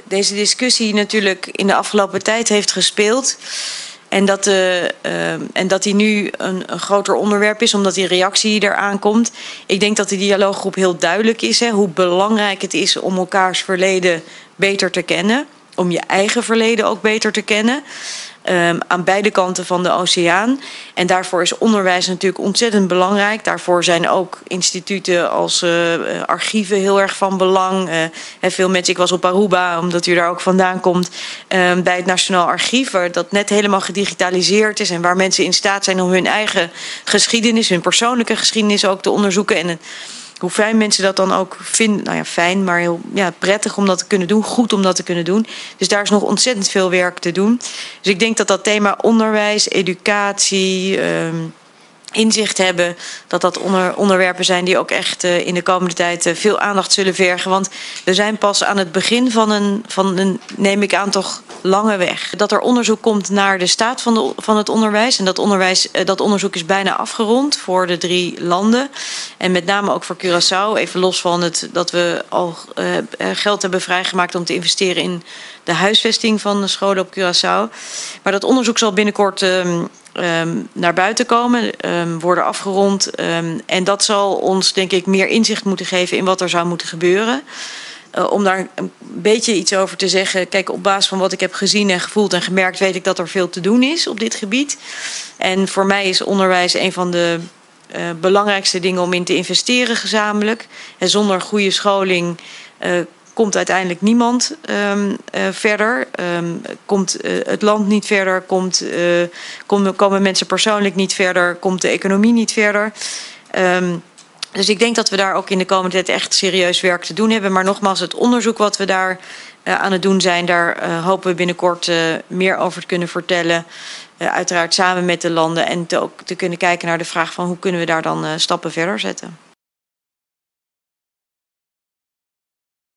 deze discussie natuurlijk in de afgelopen tijd heeft gespeeld. En dat die nu een groter onderwerp is, omdat die reactie eraan komt. Ik denk dat de dialooggroep heel duidelijk is, hoe belangrijk het is om elkaars verleden beter te kennen. Om je eigen verleden ook beter te kennen. Aan beide kanten van de oceaan. En daarvoor is onderwijs natuurlijk ontzettend belangrijk. Daarvoor zijn ook instituten als archieven heel erg van belang. Veel mensen, ik was op Aruba, omdat u daar ook vandaan komt, bij het Nationaal Archief, waar dat net helemaal gedigitaliseerd is en waar mensen in staat zijn om hun eigen geschiedenis, hun persoonlijke geschiedenis ook te onderzoeken. En hoe fijn mensen dat dan ook vinden. Nou ja, fijn, maar heel prettig om dat te kunnen doen. Goed om dat te kunnen doen. Dus daar is nog ontzettend veel werk te doen. Dus ik denk dat dat thema onderwijs, educatie, inzicht hebben, dat onderwerpen zijn die ook echt in de komende tijd veel aandacht zullen vergen. Want we zijn pas aan het begin van een, neem ik aan, toch lange weg. Dat er onderzoek komt naar de staat van het onderwijs. En dat onderzoek is bijna afgerond voor de 3 landen. En met name ook voor Curaçao. Even los van dat we al geld hebben vrijgemaakt om te investeren in de huisvesting van de scholen op Curaçao. Maar dat onderzoek zal binnenkort naar buiten komen, worden afgerond. En dat zal ons, denk ik, meer inzicht moeten geven in wat er zou moeten gebeuren. Om daar een beetje iets over te zeggen. Kijk, op basis van wat ik heb gezien en gevoeld en gemerkt, weet ik dat er veel te doen is op dit gebied. En voor mij is onderwijs een van de belangrijkste dingen om in te investeren gezamenlijk. En zonder goede scholing komt uiteindelijk niemand verder. Komt het land niet verder, komen mensen persoonlijk niet verder, komt de economie niet verder. Dus ik denk dat we daar ook in de komende tijd echt serieus werk te doen hebben. Maar nogmaals, het onderzoek wat we daar aan het doen zijn, daar hopen we binnenkort meer over te kunnen vertellen. Uiteraard samen met de landen en ook te kunnen kijken naar de vraag van hoe kunnen we daar dan stappen verder zetten.